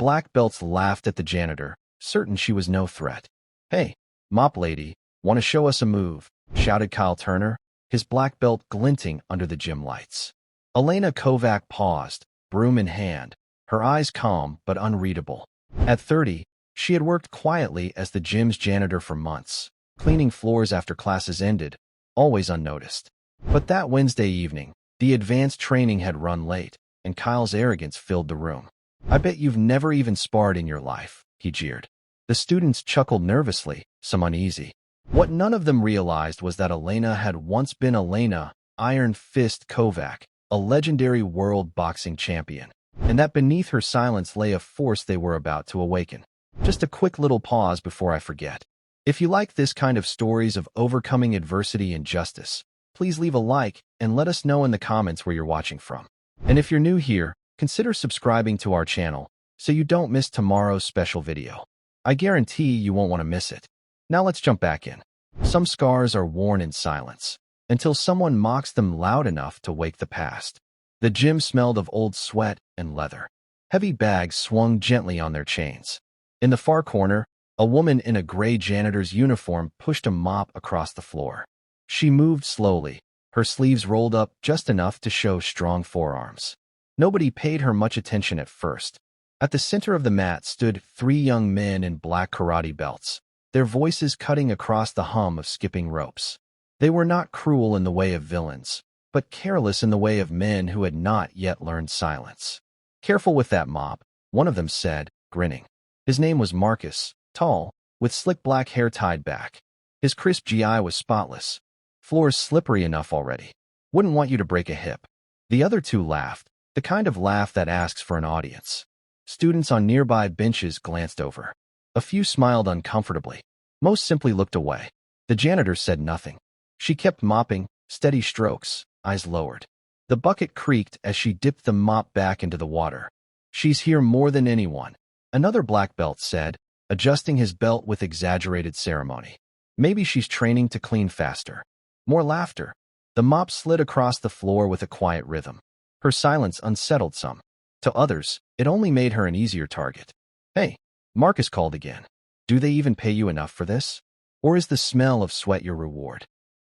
black belts laughed at the janitor, certain she was no threat. "Hey, mop lady, want to show us a move?" shouted Kyle Turner, his black belt glinting under the gym lights. Elena Kovac paused, broom in hand, her eyes calm but unreadable. At 30, she had worked quietly as the gym's janitor for months, cleaning floors after classes ended, always unnoticed. But that Wednesday evening, the advanced training had run late, and Kyle's arrogance filled the room. "I bet you've never even sparred in your life," he jeered. The students chuckled nervously, some uneasy. What none of them realized was that Elena had once been Elena Iron Fist Kovac, a legendary world boxing champion, and that beneath her silence lay a force they were about to awaken. Just a quick little pause before I forget. If you like this kind of stories of overcoming adversity and justice, please leave a like and let us know in the comments where you're watching from. And if you're new here, consider subscribing to our channel so you don't miss tomorrow's special video. I guarantee you won't want to miss it. Now let's jump back in. Some scars are worn in silence, until someone mocks them loud enough to wake the past. The gym smelled of old sweat and leather. Heavy bags swung gently on their chains. In the far corner, a woman in a gray janitor's uniform pushed a mop across the floor. She moved slowly, her sleeves rolled up just enough to show strong forearms. Nobody paid her much attention at first. At the center of the mat stood 3 young men in black karate belts, their voices cutting across the hum of skipping ropes. They were not cruel in the way of villains, but careless in the way of men who had not yet learned silence. "Careful with that mop," one of them said, grinning. His name was Marcus, tall, with slick black hair tied back. His crisp GI was spotless. "Floor's slippery enough already. Wouldn't want you to break a hip." The other 2 laughed, the kind of laugh that asks for an audience. Students on nearby benches glanced over. A few smiled uncomfortably. Most simply looked away. The janitor said nothing. She kept mopping, steady strokes, eyes lowered. The bucket creaked as she dipped the mop back into the water. "She's here more than anyone," another black belt said, adjusting his belt with exaggerated ceremony. "Maybe she's training to clean faster." More laughter. The mop slid across the floor with a quiet rhythm. Her silence unsettled some. To others, it only made her an easier target. "Hey," Marcus called again. "Do they even pay you enough for this? Or is the smell of sweat your reward?"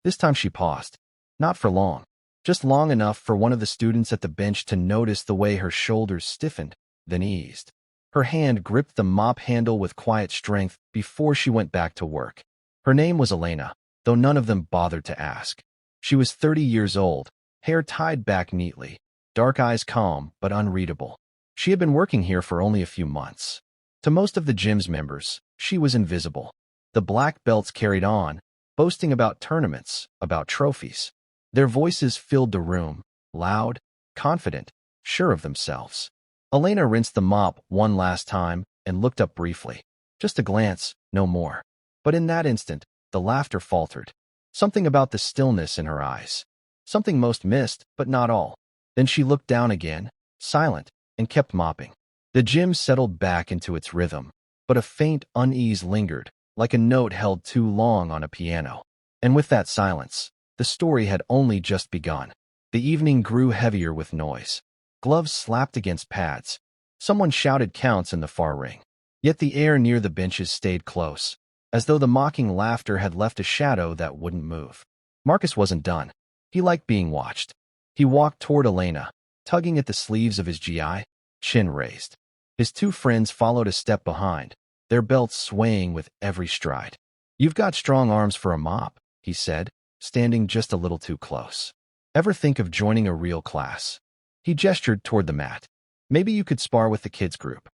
This time she paused. Not for long. Just long enough for one of the students at the bench to notice the way her shoulders stiffened, then eased. Her hand gripped the mop handle with quiet strength before she went back to work. Her name was Elena, though none of them bothered to ask. She was 30 years old, hair tied back neatly, dark eyes calm but unreadable. She had been working here for only a few months. To most of the gym's members, she was invisible. The black belts carried on, boasting about tournaments, about trophies. Their voices filled the room, loud, confident, sure of themselves. Elena rinsed the mop one last time and looked up briefly. Just a glance, no more. But in that instant, the laughter faltered. Something about the stillness in her eyes. Something most missed, but not all. Then she looked down again, silent, and kept mopping. The gym settled back into its rhythm, but a faint unease lingered, like a note held too long on a piano. And with that silence, the story had only just begun. The evening grew heavier with noise. Gloves slapped against pads. Someone shouted counts in the far ring. Yet the air near the benches stayed close, as though the mocking laughter had left a shadow that wouldn't move. Marcus wasn't done. He liked being watched. He walked toward Elena, tugging at the sleeves of his GI, chin raised. His 2 friends followed a step behind, their belts swaying with every stride. "You've got strong arms for a mop," he said, standing just a little too close. "Ever think of joining a real class?" He gestured toward the mat. "Maybe you could spar with the kids group."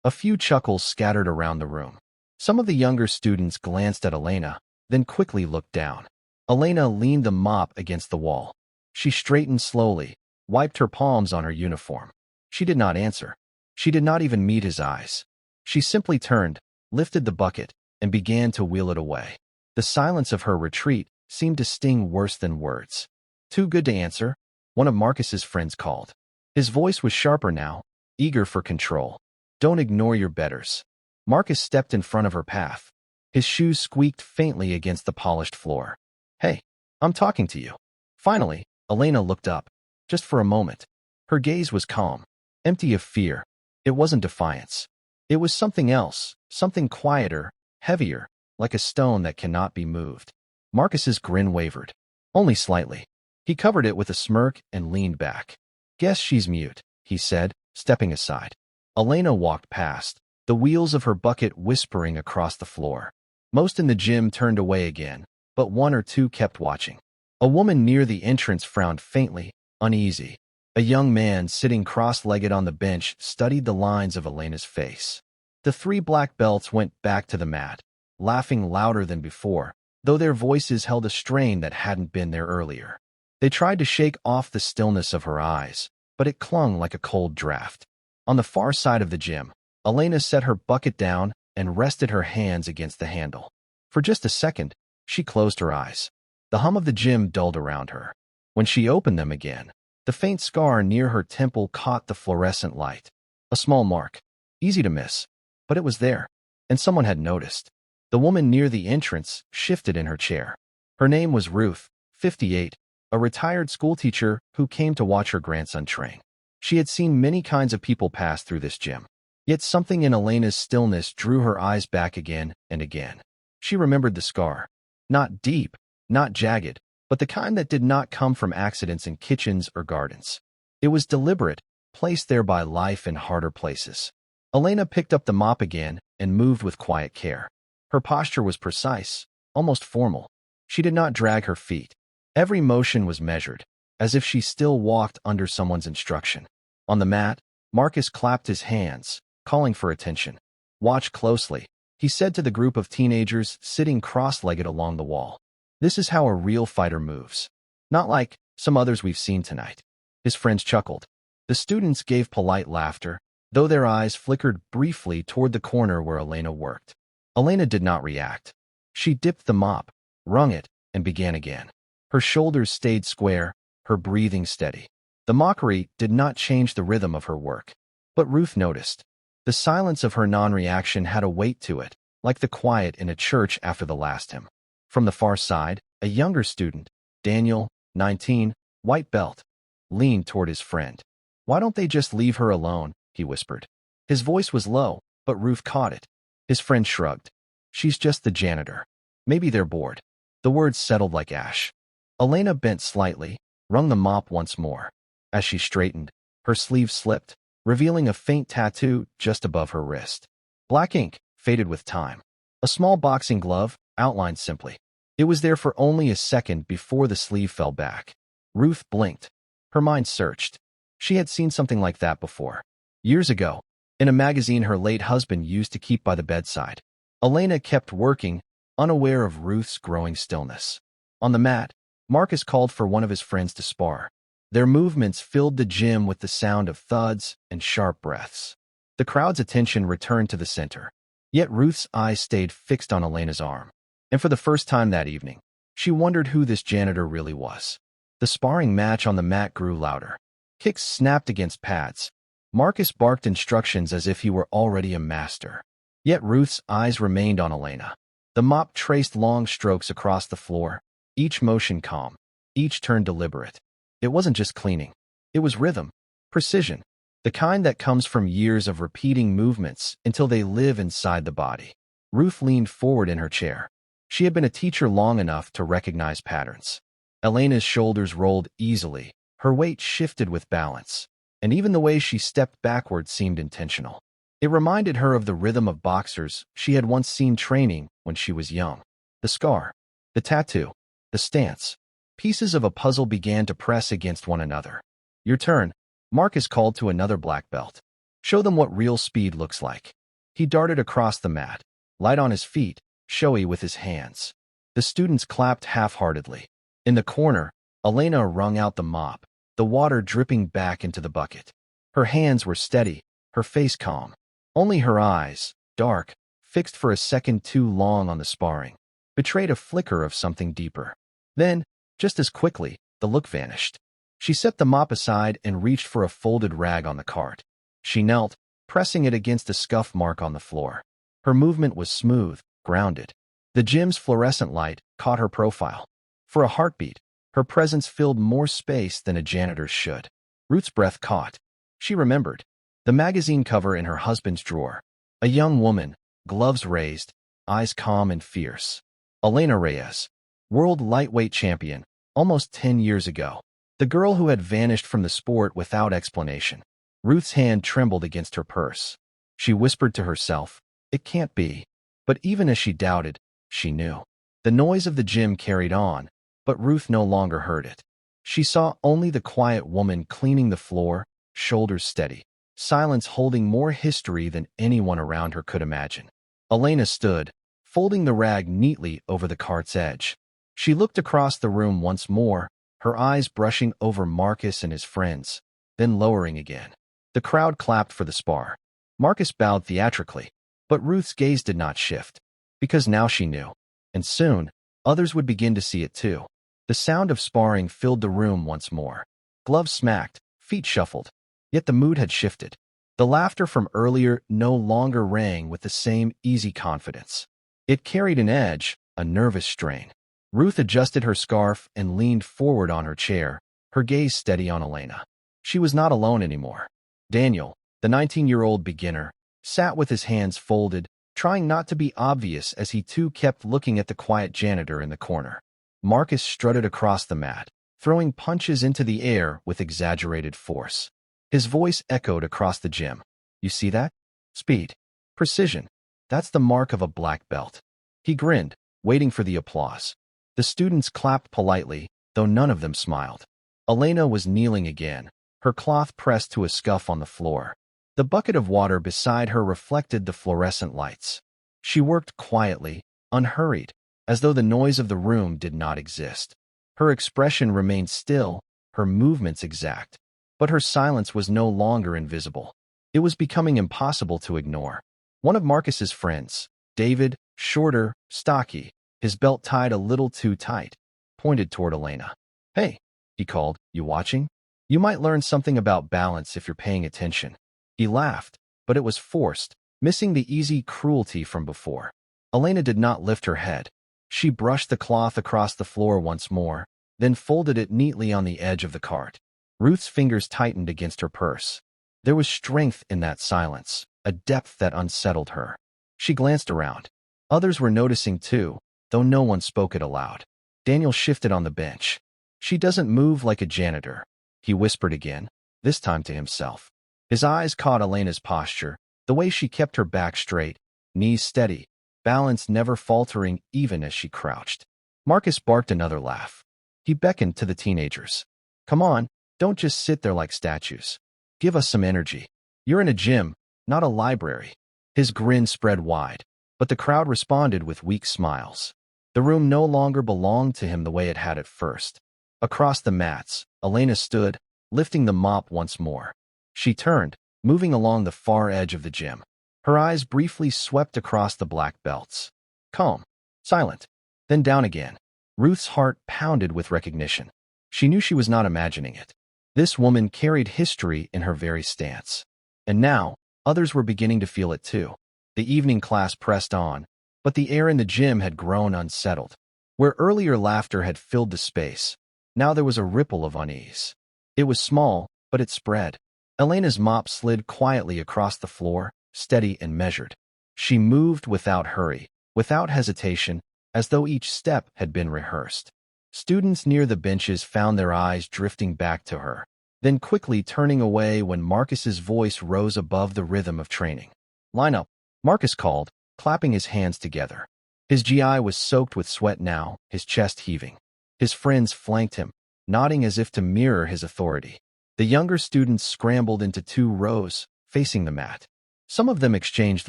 A few chuckles scattered around the room. Some of the younger students glanced at Elena, then quickly looked down. Elena leaned the mop against the wall. She straightened slowly, wiped her palms on her uniform. She did not answer. She did not even meet his eyes. She simply turned, lifted the bucket, and began to wheel it away. The silence of her retreat seemed to sting worse than words. "Too good to answer," one of Marcus's friends called. His voice was sharper now, eager for control. "Don't ignore your betters." Marcus stepped in front of her path. His shoes squeaked faintly against the polished floor. "Hey, I'm talking to you." Finally, Elena looked up, just for a moment. Her gaze was calm, empty of fear. It wasn't defiance. It was something else, something quieter, heavier, like a stone that cannot be moved. Marcus's grin wavered. Only slightly. He covered it with a smirk and leaned back. Guess she's mute, he said, stepping aside. Elena walked past, the wheels of her bucket whispering across the floor. Most in the gym turned away again, but one or two kept watching. A woman near the entrance frowned faintly, uneasy. A young man sitting cross-legged on the bench studied the lines of Elena's face. The three black belts went back to the mat, laughing louder than before, though their voices held a strain that hadn't been there earlier. They tried to shake off the stillness of her eyes, but it clung like a cold draft. On the far side of the gym, Elena set her bucket down and rested her hands against the handle. For just a second, she closed her eyes. The hum of the gym dulled around her. When she opened them again, the faint scar near her temple caught the fluorescent light. A small mark. Easy to miss. But it was there, and someone had noticed. The woman near the entrance shifted in her chair. Her name was Ruth, 58, a retired schoolteacher who came to watch her grandson train. She had seen many kinds of people pass through this gym. Yet something in Elena's stillness drew her eyes back again and again. She remembered the scar. Not deep, not jagged, but the kind that did not come from accidents in kitchens or gardens. It was deliberate, placed there by life in harder places. Elena picked up the mop again and moved with quiet care. Her posture was precise, almost formal. She did not drag her feet. Every motion was measured, as if she still walked under someone's instruction. On the mat, Marcus clapped his hands, calling for attention. "Watch closely," he said to the group of teenagers sitting cross-legged along the wall. "This is how a real fighter moves. Not like some others we've seen tonight." His friends chuckled. The students gave polite laughter, though their eyes flickered briefly toward the corner where Elena worked. Elena did not react. She dipped the mop, wrung it, and began again. Her shoulders stayed square, her breathing steady. The mockery did not change the rhythm of her work. But Ruth noticed. The silence of her non-reaction had a weight to it, like the quiet in a church after the last hymn. From the far side, a younger student, Daniel, 19, white belt, leaned toward his friend. "Why don't they just leave her alone?" he whispered. His voice was low, but Ruth caught it. His friend shrugged. "She's just the janitor. Maybe they're bored." The words settled like ash. Elena bent slightly, wrung the mop once more. As she straightened, her sleeve slipped, revealing a faint tattoo just above her wrist. Black ink, faded with time. A small boxing glove, outlined simply. It was there for only a second before the sleeve fell back. Ruth blinked. Her mind searched. She had seen something like that before. Years ago, in a magazine her late husband used to keep by the bedside. Elena kept working, unaware of Ruth's growing stillness. On the mat, Marcus called for one of his friends to spar. Their movements filled the gym with the sound of thuds and sharp breaths. The crowd's attention returned to the center. Yet Ruth's eyes stayed fixed on Elena's arm. And for the first time that evening, she wondered who this janitor really was. The sparring match on the mat grew louder. Kicks snapped against pads. Marcus barked instructions as if he were already a master. Yet Ruth's eyes remained on Elena. The mop traced long strokes across the floor, each motion calm, each turn deliberate. It wasn't just cleaning. It was rhythm, precision, the kind that comes from years of repeating movements until they live inside the body. Ruth leaned forward in her chair. She had been a teacher long enough to recognize patterns. Elena's shoulders rolled easily, her weight shifted with balance, and even the way she stepped backward seemed intentional. It reminded her of the rhythm of boxers she had once seen training when she was young. The scar, the tattoo, the stance. Pieces of a puzzle began to press against one another. "Your turn," Marcus called to another black belt. "Show them what real speed looks like." He darted across the mat, light on his feet, showy with his hands. The students clapped half-heartedly. In the corner, Elena wrung out the mop, the water dripping back into the bucket. Her hands were steady, her face calm. Only her eyes, dark, fixed for a second too long on the sparring, betrayed a flicker of something deeper. Then, just as quickly, the look vanished. She set the mop aside and reached for a folded rag on the cart. She knelt, pressing it against a scuff mark on the floor. Her movement was smooth, grounded. The gym's fluorescent light caught her profile. For a heartbeat, her presence filled more space than a janitor's should. Ruth's breath caught. She remembered. The magazine cover in her husband's drawer. A young woman, gloves raised, eyes calm and fierce. Elena Reyes, world lightweight champion, almost 10 years ago. The girl who had vanished from the sport without explanation. Ruth's hand trembled against her purse. She whispered to herself, "It can't be." But even as she doubted, she knew. The noise of the gym carried on, but Ruth no longer heard it. She saw only the quiet woman cleaning the floor, shoulders steady, silence holding more history than anyone around her could imagine. Elena stood, folding the rag neatly over the cart's edge. She looked across the room once more, her eyes brushing over Marcus and his friends, then lowering again. The crowd clapped for the spar. Marcus bowed theatrically, but Ruth's gaze did not shift, because now she knew, and soon, others would begin to see it too. The sound of sparring filled the room once more. Gloves smacked, feet shuffled, yet the mood had shifted. The laughter from earlier no longer rang with the same easy confidence. It carried an edge, a nervous strain. Ruth adjusted her scarf and leaned forward on her chair, her gaze steady on Elena. She was not alone anymore. Daniel, the 19-year-old beginner, sat with his hands folded, trying not to be obvious as he too kept looking at the quiet janitor in the corner. Marcus strutted across the mat, throwing punches into the air with exaggerated force. His voice echoed across the gym. "You see that? Speed. Precision. That's the mark of a black belt." He grinned, waiting for the applause. The students clapped politely, though none of them smiled. Elena was kneeling again, her cloth pressed to a scuff on the floor. The bucket of water beside her reflected the fluorescent lights. She worked quietly, unhurried, as though the noise of the room did not exist. Her expression remained still, her movements exact, but her silence was no longer invisible. It was becoming impossible to ignore. One of Marcus's friends, David, shorter, stocky, his belt tied a little too tight, pointed toward Elena. "Hey," he called, "you watching? You might learn something about balance if you're paying attention." He laughed, but it was forced, missing the easy cruelty from before. Elena did not lift her head. She brushed the cloth across the floor once more, then folded it neatly on the edge of the cart. Ruth's fingers tightened against her purse. There was strength in that silence, a depth that unsettled her. She glanced around. Others were noticing too, though no one spoke it aloud. Daniel shifted on the bench. "She doesn't move like a janitor," he whispered again, this time to himself. His eyes caught Elena's posture, the way she kept her back straight, knees steady, balance never faltering even as she crouched. Marcus barked another laugh. He beckoned to the teenagers. "Come on, don't just sit there like statues. Give us some energy. You're in a gym, not a library." His grin spread wide, but the crowd responded with weak smiles. The room no longer belonged to him the way it had at first. Across the mats, Elena stood, lifting the mop once more. She turned, moving along the far edge of the gym. Her eyes briefly swept across the black belts. Calm, silent, then down again. Ruth's heart pounded with recognition. She knew she was not imagining it. This woman carried history in her very stance. And now, others were beginning to feel it too. The evening class pressed on, but the air in the gym had grown unsettled. Where earlier laughter had filled the space, now there was a ripple of unease. It was small, but it spread. Elena's mop slid quietly across the floor, steady and measured. She moved without hurry, without hesitation, as though each step had been rehearsed. Students near the benches found their eyes drifting back to her, then quickly turning away when Marcus's voice rose above the rhythm of training. "Line up," Marcus called, clapping his hands together. His GI was soaked with sweat now, his chest heaving. His friends flanked him, nodding as if to mirror his authority. The younger students scrambled into 2 rows, facing the mat. Some of them exchanged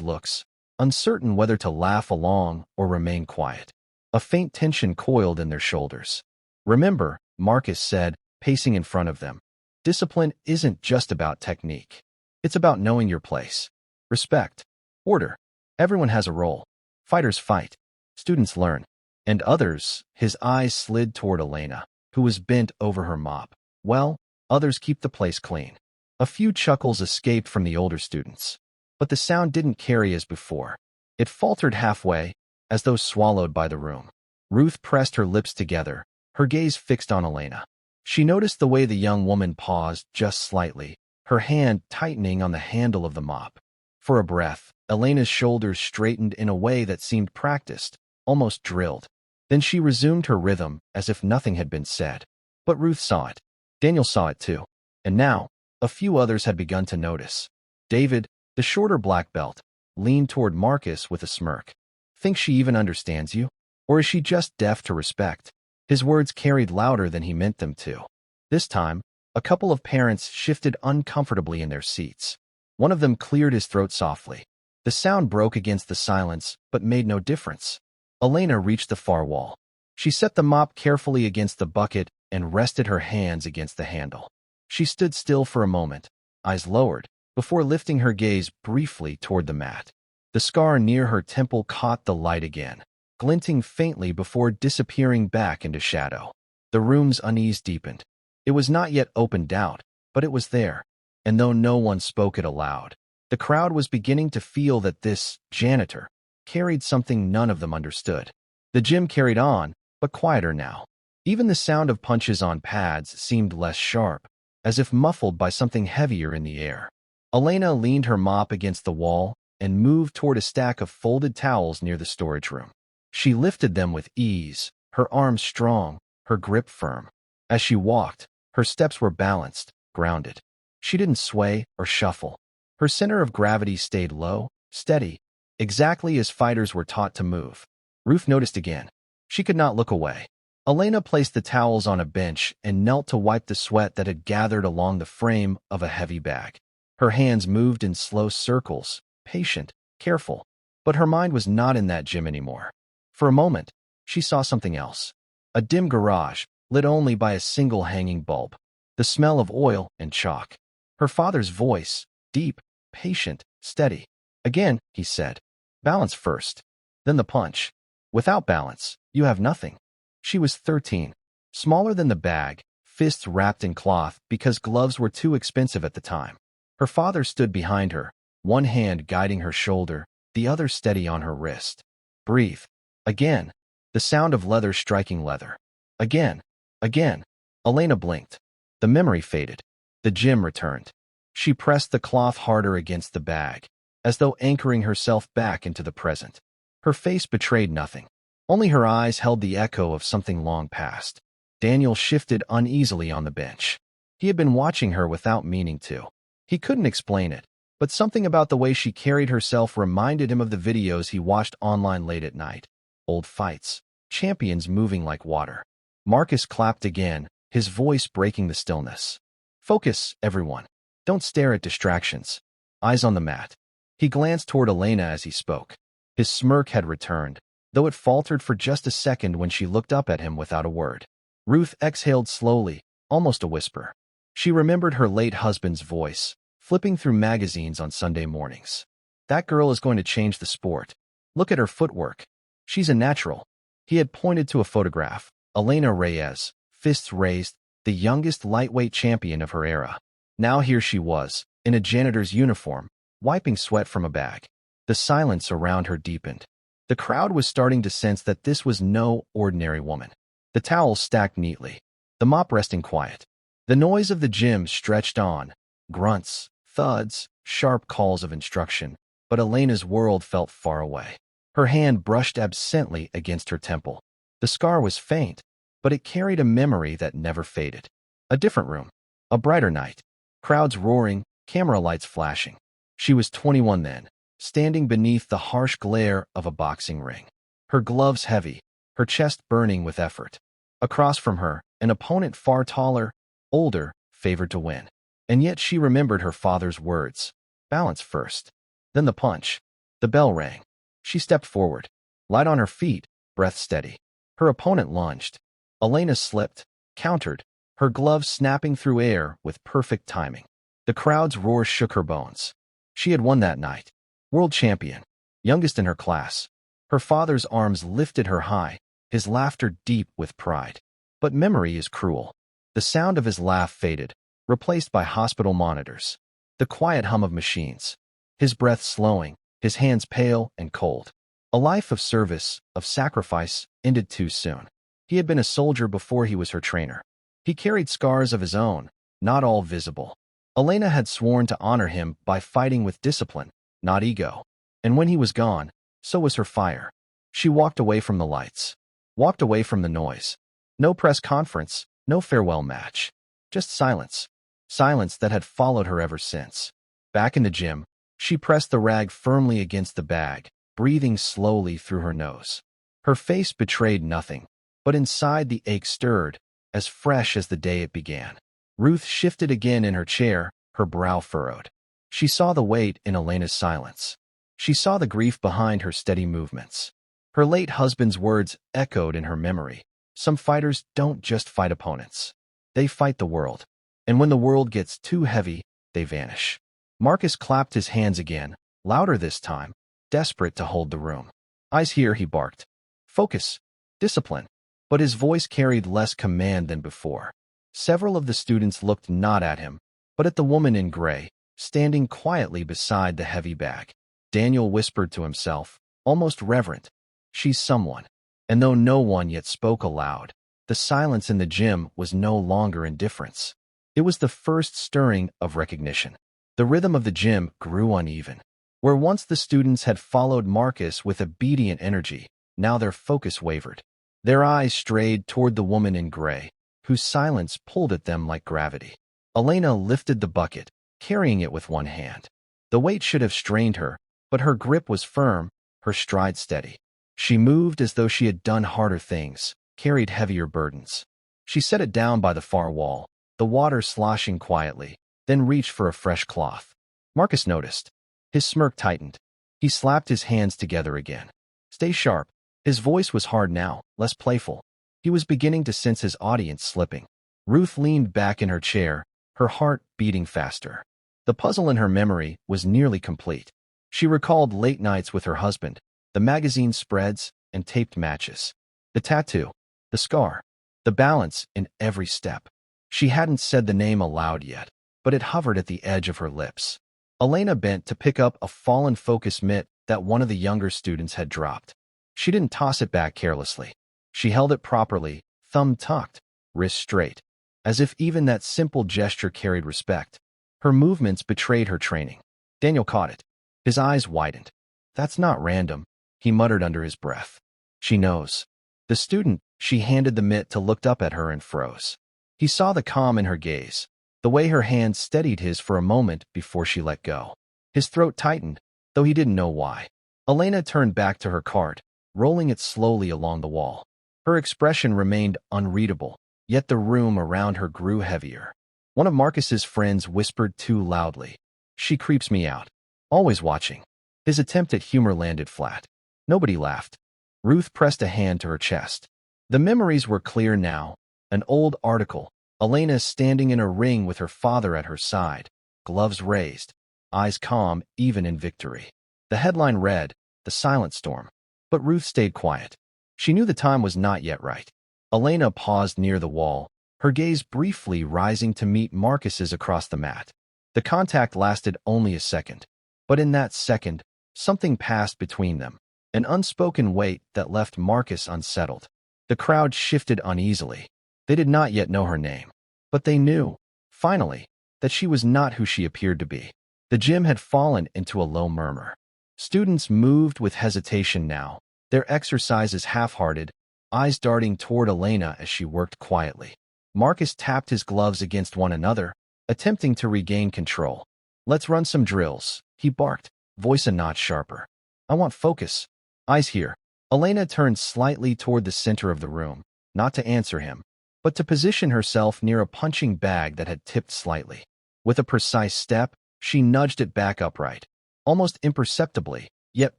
looks, uncertain whether to laugh along or remain quiet. A faint tension coiled in their shoulders. "Remember," Marcus said, pacing in front of them, "discipline isn't just about technique. It's about knowing your place. Respect. Order. Everyone has a role. Fighters fight. Students learn. And others," his eyes slid toward Elena, who was bent over her mop. "Well, others keep the place clean." A few chuckles escaped from the older students, but the sound didn't carry as before. It faltered halfway, as though swallowed by the room. Ruth pressed her lips together, her gaze fixed on Elena. She noticed the way the young woman paused just slightly, her hand tightening on the handle of the mop. For a breath, Elena's shoulders straightened in a way that seemed practiced, almost drilled. Then she resumed her rhythm as if nothing had been said. But Ruth saw it. Daniel saw it too. And now, a few others had begun to notice. David, the shorter black belt, leaned toward Marcus with a smirk. Think she even understands you? Or is she just deaf to respect? His words carried louder than he meant them to. This time, a couple of parents shifted uncomfortably in their seats. One of them cleared his throat softly. The sound broke against the silence, but made no difference. Elena reached the far wall. She set the mop carefully against the bucket and rested her hands against the handle. She stood still for a moment, eyes lowered, before lifting her gaze briefly toward the mat. The scar near her temple caught the light again, glinting faintly before disappearing back into shadow. The room's unease deepened. It was not yet open doubt, but it was there, and though no one spoke it aloud, the crowd was beginning to feel that this janitor carried something none of them understood. The gym carried on, but quieter now. Even the sound of punches on pads seemed less sharp, as if muffled by something heavier in the air. Elena leaned her mop against the wall and moved toward a stack of folded towels near the storage room. She lifted them with ease, her arms strong, her grip firm. As she walked, her steps were balanced, grounded. She didn't sway or shuffle. Her center of gravity stayed low, steady, exactly as fighters were taught to move. Ruth noticed again. She could not look away. Elena placed the towels on a bench and knelt to wipe the sweat that had gathered along the frame of a heavy bag. Her hands moved in slow circles, patient, careful, but her mind was not in that gym anymore. For a moment, she saw something else. A dim garage, lit only by a single hanging bulb. The smell of oil and chalk. Her father's voice, deep, patient, steady. Again, he said, balance first, then the punch. Without balance, you have nothing. She was 13, smaller than the bag, fists wrapped in cloth because gloves were too expensive at the time. Her father stood behind her, one hand guiding her shoulder, the other steady on her wrist. Breathe. Again. The sound of leather striking leather. Again. Again. Elena blinked. The memory faded. The gym returned. She pressed the cloth harder against the bag, as though anchoring herself back into the present. Her face betrayed nothing. Only her eyes held the echo of something long past. Daniel shifted uneasily on the bench. He had been watching her without meaning to. He couldn't explain it, but something about the way she carried herself reminded him of the videos he watched online late at night. Old fights. Champions moving like water. Marcus clapped again, his voice breaking the stillness. Focus, everyone. Don't stare at distractions. Eyes on the mat. He glanced toward Elena as he spoke. His smirk had returned, though it faltered for just a second when she looked up at him without a word. Ruth exhaled slowly, almost a whisper. She remembered her late husband's voice, flipping through magazines on Sunday mornings. That girl is going to change the sport. Look at her footwork. She's a natural. He had pointed to a photograph. Elena Reyes, fists raised, the youngest lightweight champion of her era. Now here she was, in a janitor's uniform, wiping sweat from a bag. The silence around her deepened. The crowd was starting to sense that this was no ordinary woman. The towels stacked neatly, the mop resting quiet. The noise of the gym stretched on, grunts, thuds, sharp calls of instruction, but Elena's world felt far away. Her hand brushed absently against her temple. The scar was faint, but it carried a memory that never faded. A different room, a brighter night, crowds roaring, camera lights flashing. She was 21 then, standing beneath the harsh glare of a boxing ring. Her gloves heavy, her chest burning with effort. Across from her, an opponent far taller, older, favored to win. And yet she remembered her father's words. Balance first. Then the punch. The bell rang. She stepped forward, light on her feet, breath steady. Her opponent lunged. Elena slipped, countered, her gloves snapping through air with perfect timing. The crowd's roar shook her bones. She had won that night. World champion, youngest in her class. Her father's arms lifted her high, his laughter deep with pride. But memory is cruel. The sound of his laugh faded, replaced by hospital monitors. The quiet hum of machines. His breath slowing, his hands pale and cold. A life of service, of sacrifice, ended too soon. He had been a soldier before he was her trainer. He carried scars of his own, not all visible. Elena had sworn to honor him by fighting with discipline, not ego. And when he was gone, so was her fire. She walked away from the lights, walked away from the noise. No press conference, no farewell match. Just silence. Silence that had followed her ever since. Back in the gym, she pressed the rag firmly against the bag, breathing slowly through her nose. Her face betrayed nothing, but inside the ache stirred, as fresh as the day it began. Ruth shifted again in her chair, her brow furrowed. She saw the weight in Elena's silence. She saw the grief behind her steady movements. Her late husband's words echoed in her memory. Some fighters don't just fight opponents. They fight the world. And when the world gets too heavy, they vanish. Marcus clapped his hands again, louder this time, desperate to hold the room. "Eyes here," he barked. "Focus. Discipline." But his voice carried less command than before. Several of the students looked not at him, but at the woman in gray, standing quietly beside the heavy bag. Daniel whispered to himself, almost reverent, "She's someone." And though no one yet spoke aloud, the silence in the gym was no longer indifference. It was the first stirring of recognition. The rhythm of the gym grew uneven. Where once the students had followed Marcus with obedient energy, now their focus wavered. Their eyes strayed toward the woman in gray, whose silence pulled at them like gravity. Elena lifted the bucket, carrying it with one hand. The weight should have strained her, but her grip was firm, her stride steady. She moved as though she had done harder things, carried heavier burdens. She set it down by the far wall, the water sloshing quietly, then reached for a fresh cloth. Marcus noticed. His smirk tightened. He slapped his hands together again. "Stay sharp." His voice was hard now, less playful. He was beginning to sense his audience slipping. Ruth leaned back in her chair, her heart beating faster. The puzzle in her memory was nearly complete. She recalled late nights with her husband, the magazine spreads and taped matches, the tattoo, the scar, the balance in every step. She hadn't said the name aloud yet, but it hovered at the edge of her lips. Elena bent to pick up a fallen focus mitt that one of the younger students had dropped. She didn't toss it back carelessly. She held it properly, thumb tucked, wrist straight, as if even that simple gesture carried respect. Her movements betrayed her training. Daniel caught it. His eyes widened. "That's not random," he muttered under his breath. "She knows." The student she handed the mitt to looked up at her and froze. He saw the calm in her gaze, the way her hand steadied his for a moment before she let go. His throat tightened, though he didn't know why. Elena turned back to her cart, rolling it slowly along the wall. Her expression remained unreadable, yet the room around her grew heavier. One of Marcus's friends whispered too loudly, "She creeps me out." Always watching. His attempt at humor landed flat. Nobody laughed. Ruth pressed a hand to her chest. The memories were clear now. An old article, Elena standing in a ring with her father at her side, gloves raised, eyes calm even in victory. The headline read, "The Silent Storm." But Ruth stayed quiet. She knew the time was not yet right. Elena paused near the wall, her gaze briefly rising to meet Marcus's across the mat. The contact lasted only a second, but in that second, something passed between them, an unspoken weight that left Marcus unsettled. The crowd shifted uneasily. They did not yet know her name, but they knew, finally, that she was not who she appeared to be. The gym had fallen into a low murmur. Students moved with hesitation now, their exercises half-hearted, eyes darting toward Elena as she worked quietly. Marcus tapped his gloves against one another, attempting to regain control. "Let's run some drills," he barked, voice a notch sharper. "I want focus." "Eyes here." Elena turned slightly toward the center of the room, not to answer him, but to position herself near a punching bag that had tipped slightly. With a precise step, she nudged it back upright, almost imperceptibly, yet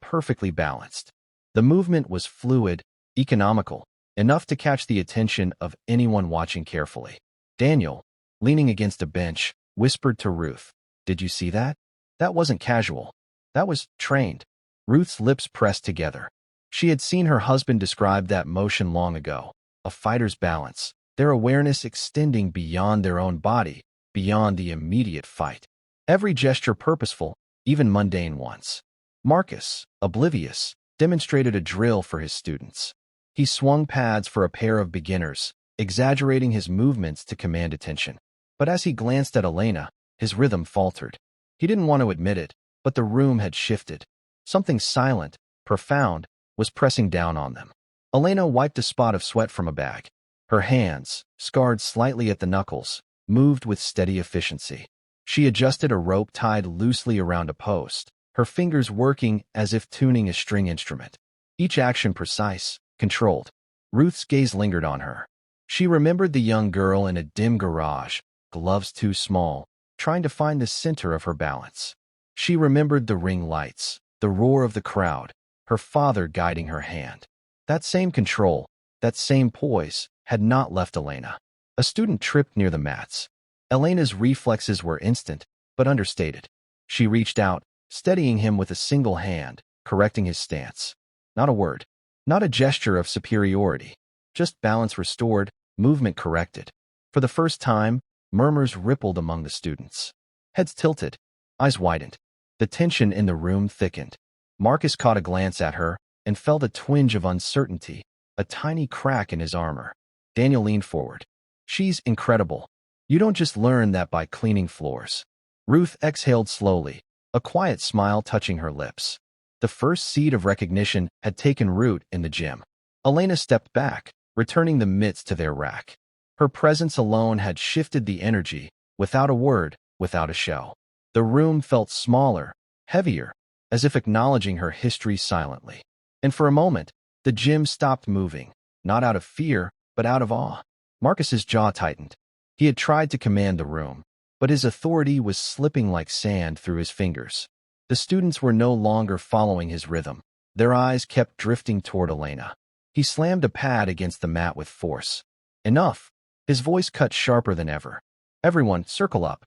perfectly balanced. The movement was fluid, economical, enough to catch the attention of anyone watching carefully. Daniel, leaning against a bench, whispered to Ruth, "Did you see that? That wasn't casual. That was trained." Ruth's lips pressed together. She had seen her husband describe that motion long ago, a fighter's balance, their awareness extending beyond their own body, beyond the immediate fight. Every gesture purposeful, even mundane ones. Marcus, oblivious, demonstrated a drill for his students. He swung pads for a pair of beginners, exaggerating his movements to command attention. But as he glanced at Elena, his rhythm faltered. He didn't want to admit it, but the room had shifted. Something silent, profound, was pressing down on them. Elena wiped a spot of sweat from a bag. Her hands, scarred slightly at the knuckles, moved with steady efficiency. She adjusted a rope tied loosely around a post, her fingers working as if tuning a string instrument. Each action precise, controlled. Ruth's gaze lingered on her. She remembered the young girl in a dim garage, gloves too small, trying to find the center of her balance. She remembered the ring lights, the roar of the crowd, her father guiding her hand. That same control, that same poise, had not left Elena. A student tripped near the mats. Elena's reflexes were instant, but understated. She reached out, steadying him with a single hand, correcting his stance. Not a word, not a gesture of superiority, just balance restored, movement corrected. For the first time, murmurs rippled among the students. Heads tilted, eyes widened. The tension in the room thickened. Marcus caught a glance at her and felt a twinge of uncertainty, a tiny crack in his armor. Daniel leaned forward. She's incredible. You don't just learn that by cleaning floors. Ruth exhaled slowly, a quiet smile touching her lips. The first seed of recognition had taken root in the gym. Elena stepped back, returning the mitts to their rack. Her presence alone had shifted the energy, without a word, without a show. The room felt smaller, heavier, as if acknowledging her history silently. And for a moment, the gym stopped moving, not out of fear, but out of awe. Marcus's jaw tightened. He had tried to command the room, but his authority was slipping like sand through his fingers. The students were no longer following his rhythm. Their eyes kept drifting toward Elena. He slammed a pad against the mat with force. Enough! His voice cut sharper than ever. Everyone, circle up.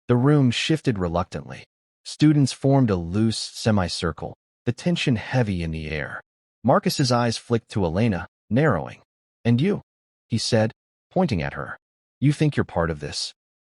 The room shifted reluctantly. Students formed a loose semicircle, the tension heavy in the air. Marcus's eyes flicked to Elena, narrowing. And you, he said, pointing at her. You think you're part of this?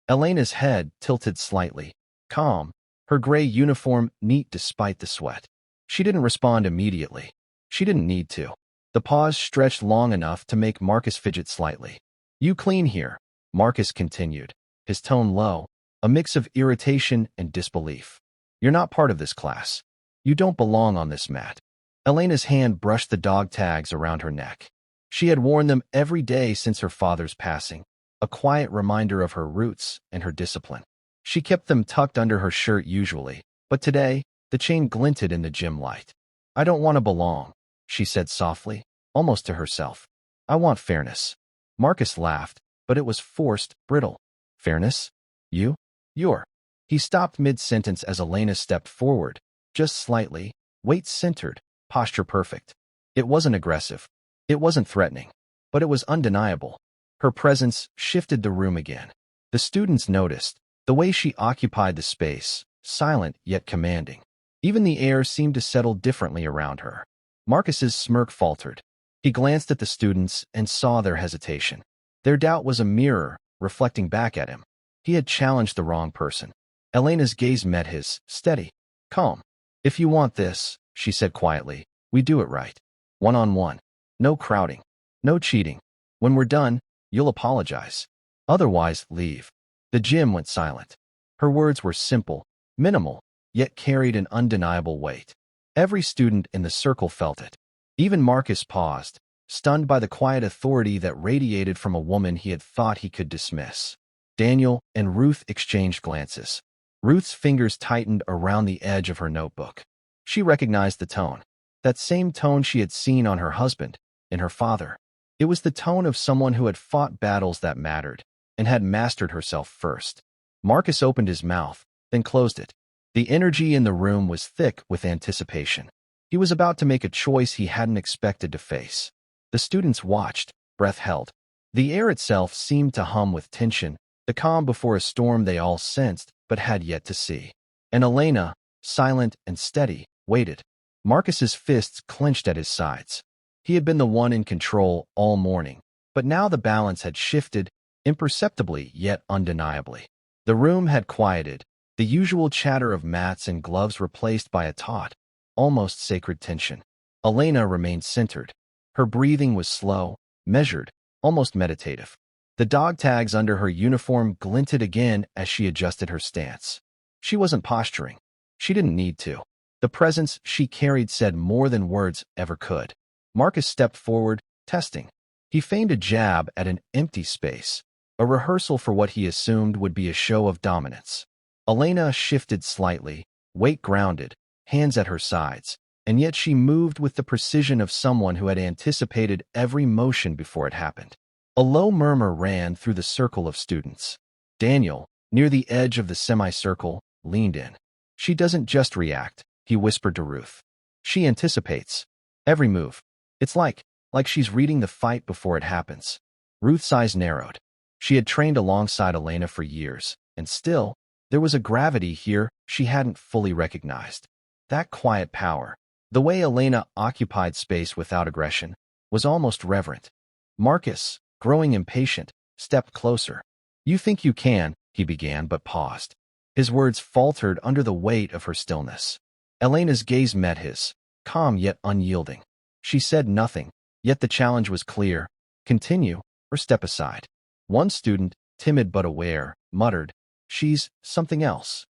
Elena's head tilted slightly, calm, her gray uniform neat despite the sweat. She didn't respond immediately. She didn't need to. The pause stretched long enough to make Marcus fidget slightly. You clean here, Marcus continued, his tone low, a mix of irritation and disbelief. You're not part of this class. You don't belong on this mat. Elena's hand brushed the dog tags around her neck. She had worn them every day since her father's passing, a quiet reminder of her roots and her discipline. She kept them tucked under her shirt usually, but today, the chain glinted in the gym light. I don't want to belong, she said softly, almost to herself. I want fairness. Marcus laughed, but it was forced, brittle. Fairness? You? You're. He stopped mid-sentence as Elena stepped forward, just slightly, weight centered, posture perfect. It wasn't aggressive. It wasn't threatening. But it was undeniable. Her presence shifted the room again. The students noticed, the way she occupied the space, silent yet commanding. Even the air seemed to settle differently around her. Marcus's smirk faltered. He glanced at the students and saw their hesitation. Their doubt was a mirror, reflecting back at him. He had challenged the wrong person. Elena's gaze met his, steady, calm. If you want this, she said quietly, we do it right. One-on-one. No crowding. No cheating. When we're done, you'll apologize. Otherwise, leave. The gym went silent. Her words were simple, minimal, yet carried an undeniable weight. Every student in the circle felt it. Even Marcus paused, stunned by the quiet authority that radiated from a woman he had thought he could dismiss. Daniel and Ruth exchanged glances. Ruth's fingers tightened around the edge of her notebook. She recognized the tone. That same tone she had seen on her husband, in her father. It was the tone of someone who had fought battles that mattered, and had mastered herself first. Marcus opened his mouth, then closed it. The energy in the room was thick with anticipation. He was about to make a choice he hadn't expected to face. The students watched, breath held. The air itself seemed to hum with tension, the calm before a storm they all sensed but had yet to see. And Elena, silent and steady, waited. Marcus's fists clenched at his sides. He had been the one in control all morning, but now the balance had shifted, imperceptibly yet undeniably. The room had quieted, the usual chatter of mats and gloves replaced by a taut, almost sacred tension. Elena remained centered. Her breathing was slow, measured, almost meditative. The dog tags under her uniform glinted again as she adjusted her stance. She wasn't posturing. She didn't need to. The presence she carried said more than words ever could. Marcus stepped forward, testing. He feigned a jab at an empty space, a rehearsal for what he assumed would be a show of dominance. Elena shifted slightly, weight grounded, hands at her sides, and yet she moved with the precision of someone who had anticipated every motion before it happened. A low murmur ran through the circle of students. Daniel, near the edge of the semicircle, leaned in. She doesn't just react, he whispered to Ruth. She anticipates every move. It's like she's reading the fight before it happens. Ruth's eyes narrowed. She had trained alongside Elena for years, and still, there was a gravity here she hadn't fully recognized. That quiet power, the way Elena occupied space without aggression, was almost reverent. Marcus, growing impatient, stepped closer. "You think you can," he began, but paused. His words faltered under the weight of her stillness. Elena's gaze met his, calm yet unyielding. She said nothing, yet the challenge was clear: continue or step aside. One student, timid but aware, muttered, "She's something else."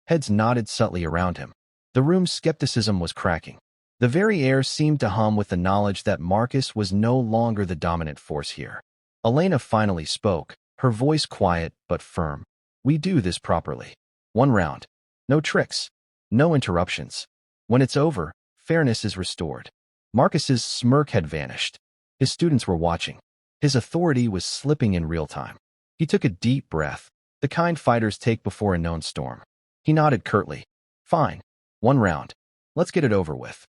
Heads nodded subtly around him. The room's skepticism was cracking. The very air seemed to hum with the knowledge that Marcus was no longer the dominant force here. Elena finally spoke, her voice quiet but firm. "We do this properly. One round. No tricks. No interruptions. When it's over, fairness is restored." Marcus's smirk had vanished. His students were watching. His authority was slipping in real time. He took a deep breath, the kind fighters take before a known storm. He nodded curtly. "Fine. One round. Let's get it over with."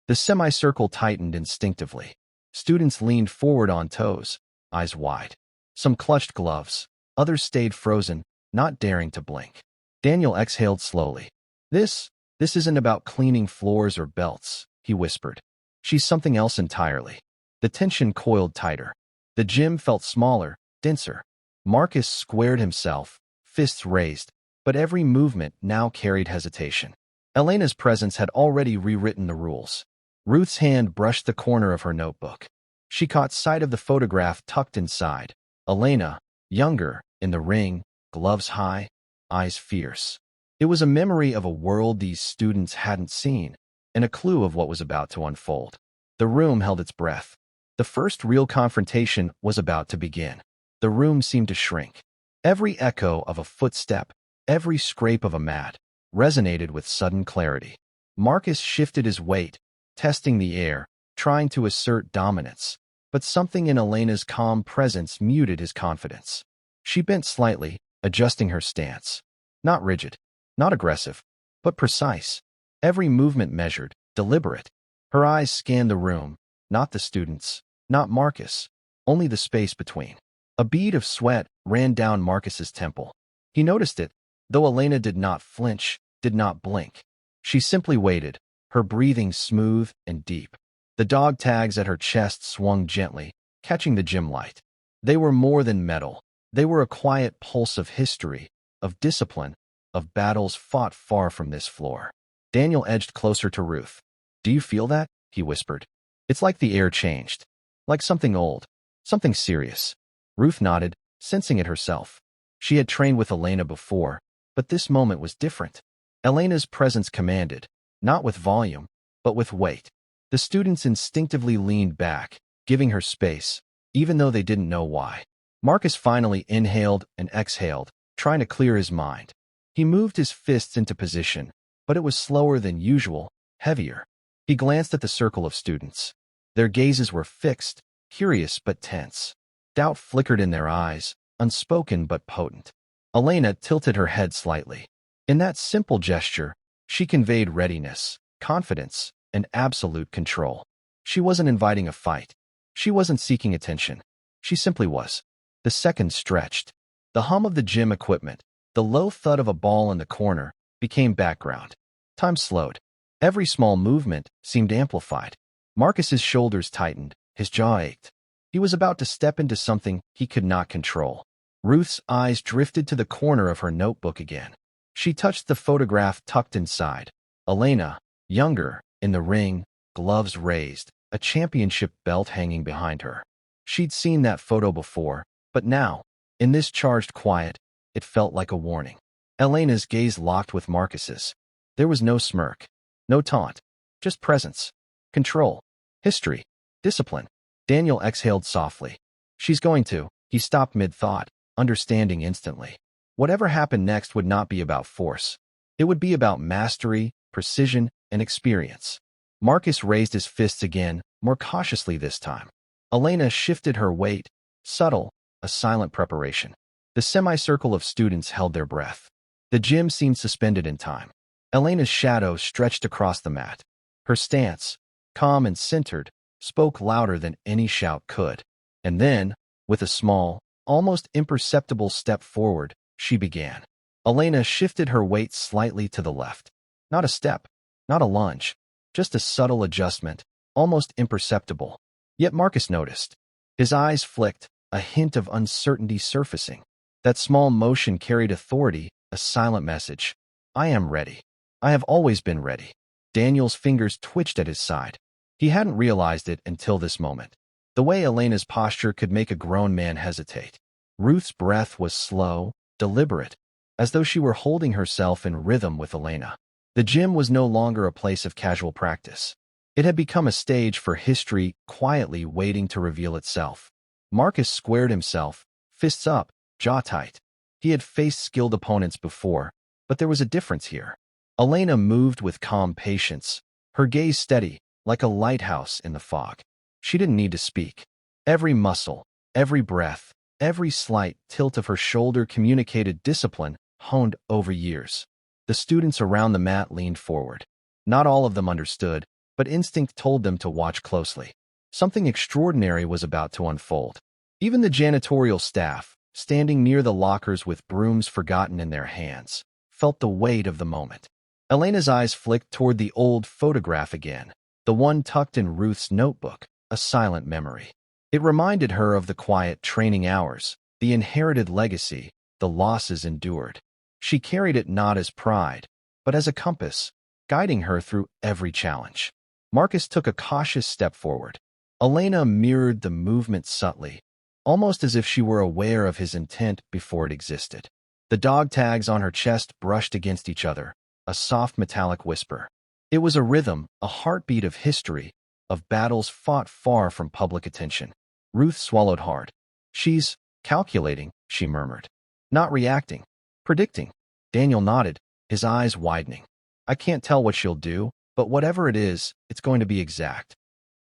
The semicircle tightened instinctively. Students leaned forward on toes, eyes wide. Some clutched gloves. Others stayed frozen, not daring to blink. Daniel exhaled slowly. This isn't about cleaning floors or belts," he whispered. "She's something else entirely." The tension coiled tighter. The gym felt smaller, denser. Marcus squared himself, fists raised, but every movement now carried hesitation. Elena's presence had already rewritten the rules. Ruth's hand brushed the corner of her notebook. She caught sight of the photograph tucked inside. Elena, younger, in the ring, gloves high, eyes fierce. It was a memory of a world these students hadn't seen, and a clue of what was about to unfold. The room held its breath. The first real confrontation was about to begin. The room seemed to shrink. Every echo of a footstep, every scrape of a mat, resonated with sudden clarity. Marcus shifted his weight, testing the air, trying to assert dominance, but something in Elena's calm presence muted his confidence. She bent slightly, adjusting her stance. Not rigid, not aggressive, but precise. Every movement measured, deliberate. Her eyes scanned the room, not the students, not Marcus, only the space between. A bead of sweat ran down Marcus's temple. He noticed it, though Elena did not flinch, did not blink. She simply waited, her breathing smooth and deep. The dog tags at her chest swung gently, catching the gym light. They were more than metal. They were a quiet pulse of history, of discipline, of battles fought far from this floor. Daniel edged closer to Ruth. "Do you feel that?" he whispered. "It's like the air changed. Like something old. Something serious." Ruth nodded, sensing it herself. She had trained with Elena before, but this moment was different. Elena's presence commanded, not with volume, but with weight. The students instinctively leaned back, giving her space, even though they didn't know why. Marcus finally inhaled and exhaled, trying to clear his mind. He moved his fists into position, but it was slower than usual, heavier. He glanced at the circle of students. Their gazes were fixed, curious but tense. Doubt flickered in their eyes, unspoken but potent. Elena tilted her head slightly. In that simple gesture, she conveyed readiness, confidence, and absolute control. She wasn't inviting a fight. She wasn't seeking attention. She simply was. The seconds stretched. The hum of the gym equipment, the low thud of a ball in the corner, became background. Time slowed. Every small movement seemed amplified. Marcus's shoulders tightened, his jaw ached. He was about to step into something he could not control. Ruth's eyes drifted to the corner of her notebook again. She touched the photograph tucked inside. Elena, younger, in the ring, gloves raised, a championship belt hanging behind her. She'd seen that photo before, but now, in this charged quiet, it felt like a warning. Elena's gaze locked with Marcus's. There was no smirk. No taunt. Just presence. Control. History. Discipline. Daniel exhaled softly. She's going to. He stopped mid-thought, understanding instantly. Whatever happened next would not be about force. It would be about mastery, precision, and experience. Marcus raised his fists again, more cautiously this time. Elena shifted her weight, subtle, a silent preparation. The semicircle of students held their breath. The gym seemed suspended in time. Elena's shadow stretched across the mat. Her stance, calm and centered, spoke louder than any shout could. And then, with a small, almost imperceptible step forward, she began. Elena shifted her weight slightly to the left. Not a step, not a lunge, just a subtle adjustment, almost imperceptible. Yet Marcus noticed. His eyes flicked, a hint of uncertainty surfacing. That small motion carried authority, a silent message. I am ready. I have always been ready. Daniel's fingers twitched at his side. He hadn't realized it until this moment. The way Elena's posture could make a grown man hesitate. Ruth's breath was slow, deliberate, as though she were holding herself in rhythm with Elena. The gym was no longer a place of casual practice. It had become a stage for history quietly waiting to reveal itself. Marcus squared himself, fists up, jaw tight. He had faced skilled opponents before, but there was a difference here. Elena moved with calm patience, her gaze steady, like a lighthouse in the fog. She didn't need to speak. Every muscle, every breath, every slight tilt of her shoulder communicated discipline honed over years. The students around the mat leaned forward. Not all of them understood, but instinct told them to watch closely. Something extraordinary was about to unfold. Even the janitorial staff, standing near the lockers with brooms forgotten in their hands, felt the weight of the moment. Elena's eyes flicked toward the old photograph again, the one tucked in Ruth's notebook, a silent memory. It reminded her of the quiet training hours, the inherited legacy, the losses endured. She carried it not as pride, but as a compass, guiding her through every challenge. Marcus took a cautious step forward. Elena mirrored the movement subtly, almost as if she were aware of his intent before it existed. The dog tags on her chest brushed against each other, a soft metallic whisper. It was a rhythm, a heartbeat of history, of battles fought far from public attention. Ruth swallowed hard. She's calculating, she murmured. Not reacting. Predicting. Daniel nodded, his eyes widening. I can't tell what she'll do, but whatever it is, it's going to be exact.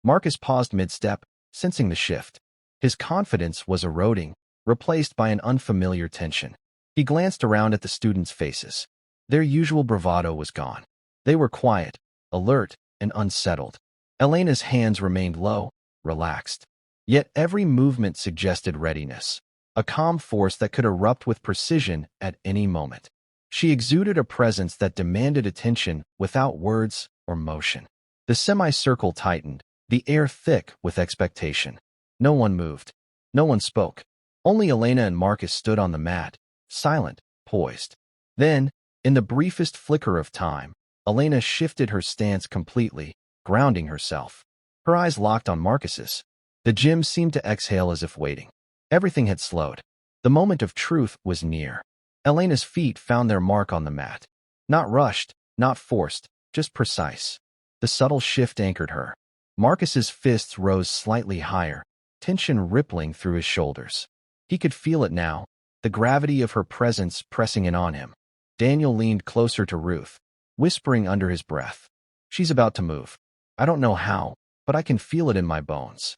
Marcus paused mid-step, sensing the shift. His confidence was eroding, replaced by an unfamiliar tension. He glanced around at the students' faces. Their usual bravado was gone. They were quiet, alert, and unsettled. Elena's hands remained low, relaxed. Yet every movement suggested readiness, a calm force that could erupt with precision at any moment. She exuded a presence that demanded attention without words or motion. The semicircle tightened, the air thick with expectation. No one moved. No one spoke. Only Elena and Marcus stood on the mat, silent, poised. Then, in the briefest flicker of time, Elena shifted her stance completely, grounding herself. Her eyes locked on Marcus's. The gym seemed to exhale as if waiting. Everything had slowed. The moment of truth was near. Elena's feet found their mark on the mat. Not rushed, not forced, just precise. The subtle shift anchored her. Marcus's fists rose slightly higher, tension rippling through his shoulders. He could feel it now, the gravity of her presence pressing in on him. Daniel leaned closer to Ruth, whispering under his breath. She's about to move. I don't know how, but I can feel it in my bones.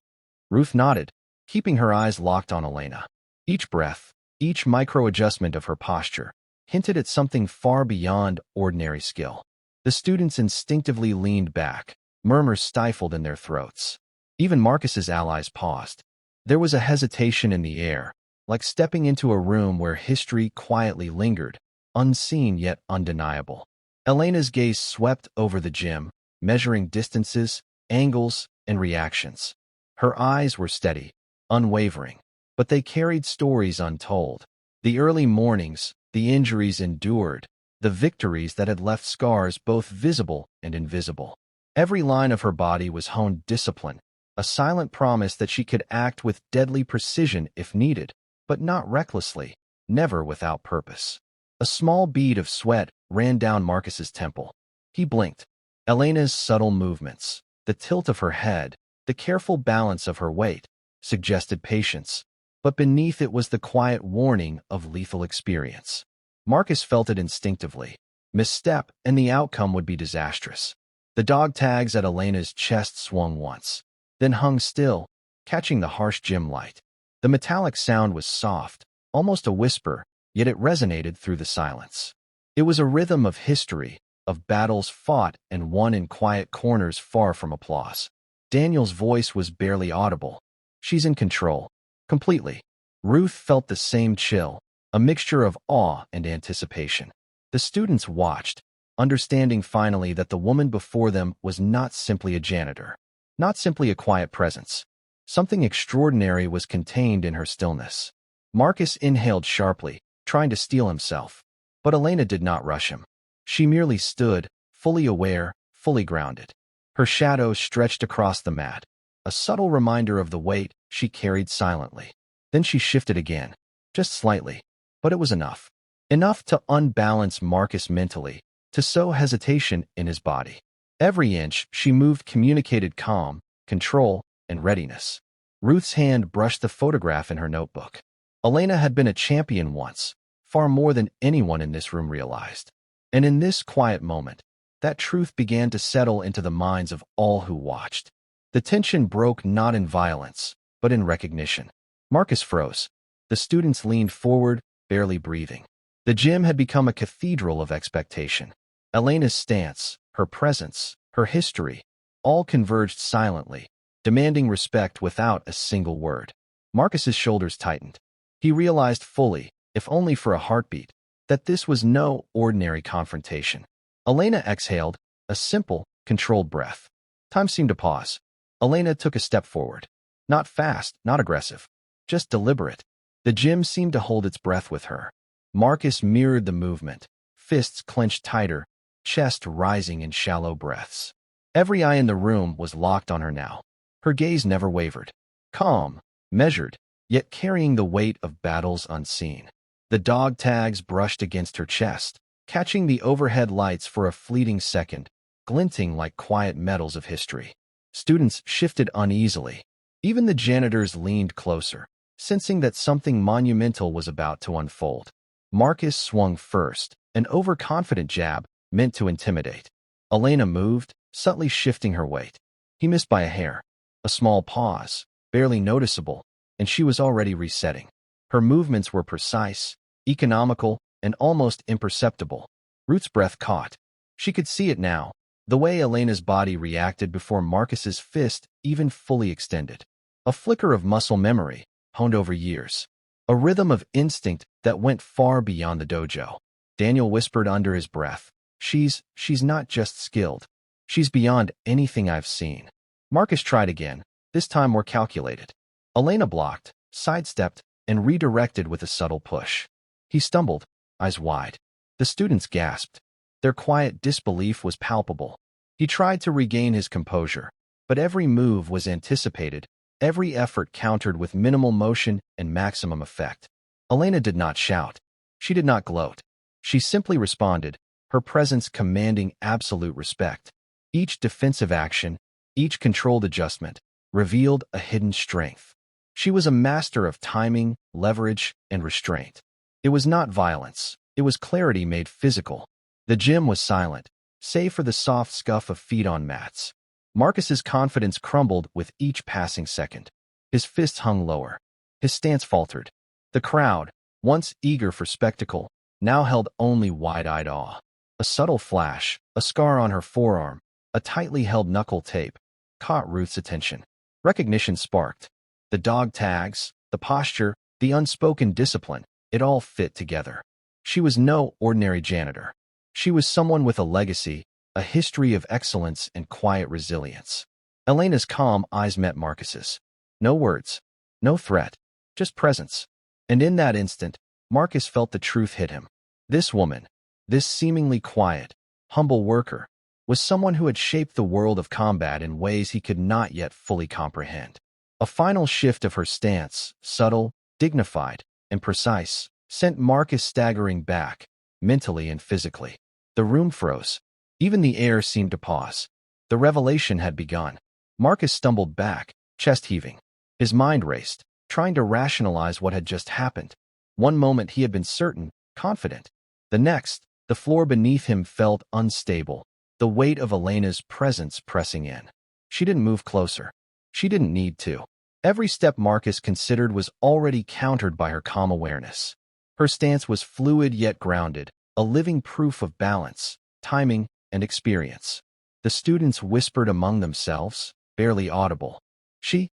Ruth nodded, keeping her eyes locked on Elena. Each breath, each micro-adjustment of her posture, hinted at something far beyond ordinary skill. The students instinctively leaned back, murmurs stifled in their throats. Even Marcus's allies paused. There was a hesitation in the air, like stepping into a room where history quietly lingered, unseen yet undeniable. Elena's gaze swept over the gym, measuring distances, angles, and reactions. Her eyes were steady, unwavering, but they carried stories untold. The early mornings, the injuries endured, the victories that had left scars both visible and invisible. Every line of her body was honed discipline, a silent promise that she could act with deadly precision if needed, but not recklessly, never without purpose. A small bead of sweat ran down Marcus's temple. He blinked. Elena's subtle movements, the tilt of her head, the careful balance of her weight, suggested patience, but beneath it was the quiet warning of lethal experience. Marcus felt it instinctively. Misstep, and the outcome would be disastrous. The dog tags at Elena's chest swung once, then hung still, catching the harsh gym light. The metallic sound was soft, almost a whisper, yet it resonated through the silence. It was a rhythm of history, of battles fought and won in quiet corners far from applause. Daniel's voice was barely audible. She's in control. Completely. Ruth felt the same chill, a mixture of awe and anticipation. The students watched, understanding finally that the woman before them was not simply a janitor, not simply a quiet presence. Something extraordinary was contained in her stillness. Marcus inhaled sharply, trying to steel himself, but Elena did not rush him. She merely stood, fully aware, fully grounded. Her shadow stretched across the mat, a subtle reminder of the weight she carried silently. Then she shifted again, just slightly, but it was enough. Enough to unbalance Marcus mentally, to sow hesitation in his body. Every inch she moved communicated calm, control, and readiness. Ruth's hand brushed the photograph in her notebook. Elena had been a champion once, far more than anyone in this room realized. And in this quiet moment, that truth began to settle into the minds of all who watched. The tension broke not in violence, but in recognition. Marcus froze. The students leaned forward, barely breathing. The gym had become a cathedral of expectation. Elena's stance, her presence, her history, all converged silently, demanding respect without a single word. Marcus's shoulders tightened. He realized fully, if only for a heartbeat, that this was no ordinary confrontation. Elena exhaled, a simple, controlled breath. Time seemed to pause. Elena took a step forward. Not fast, not aggressive, just deliberate. The gym seemed to hold its breath with her. Marcus mirrored the movement, fists clenched tighter, chest rising in shallow breaths. Every eye in the room was locked on her now. Her gaze never wavered. Calm, measured, yet carrying the weight of battles unseen. The dog tags brushed against her chest, catching the overhead lights for a fleeting second, glinting like quiet metals of history. Students shifted uneasily. Even the janitors leaned closer, sensing that something monumental was about to unfold. Marcus swung first, an overconfident jab meant to intimidate. Elena moved, subtly shifting her weight. He missed by a hair. A small pause, barely noticeable, and she was already resetting. Her movements were precise, economical, and almost imperceptible. Ruth's breath caught. She could see it now, the way Elena's body reacted before Marcus's fist even fully extended. A flicker of muscle memory, honed over years. A rhythm of instinct that went far beyond the dojo. Daniel whispered under his breath, She's not just skilled. She's beyond anything I've seen." Marcus tried again, this time more calculated. Elena blocked, sidestepped, and redirected with a subtle push. He stumbled, eyes wide. The students gasped. Their quiet disbelief was palpable. He tried to regain his composure, but every move was anticipated, every effort countered with minimal motion and maximum effect. Elena did not shout. She did not gloat. She simply responded, her presence commanding absolute respect. Each defensive action, each controlled adjustment, revealed a hidden strength. She was a master of timing, leverage, and restraint. It was not violence. It was clarity made physical. The gym was silent, save for the soft scuff of feet on mats. Marcus's confidence crumbled with each passing second. His fists hung lower. His stance faltered. The crowd, once eager for spectacle, now held only wide-eyed awe. A subtle flash, a scar on her forearm, a tightly held knuckle tape, caught Ruth's attention. Recognition sparked. The dog tags, the posture, the unspoken discipline, it all fit together. She was no ordinary janitor. She was someone with a legacy, a history of excellence and quiet resilience. Elena's calm eyes met Marcus's. No words, no threat, just presence. And in that instant, Marcus felt the truth hit him. This woman, this seemingly quiet, humble worker, was someone who had shaped the world of combat in ways he could not yet fully comprehend. A final shift of her stance, subtle, dignified, and precise, sent Marcus staggering back, mentally and physically. The room froze. Even the air seemed to pause. The revelation had begun. Marcus stumbled back, chest heaving. His mind raced, trying to rationalize what had just happened. One moment he had been certain, confident. The next, the floor beneath him felt unstable, the weight of Elena's presence pressing in. She didn't move closer. She didn't need to. Every step Marcus considered was already countered by her calm awareness. Her stance was fluid yet grounded, a living proof of balance, timing, and experience. The students whispered among themselves, barely audible. She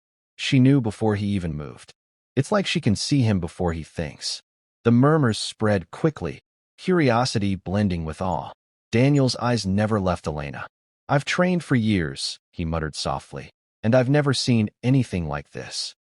knew before he even moved. It's like she can see him before he thinks. The murmurs spread quickly, curiosity blending with awe. Daniel's eyes never left Elena. "I've trained for years," he muttered softly, "and I've never seen anything like this."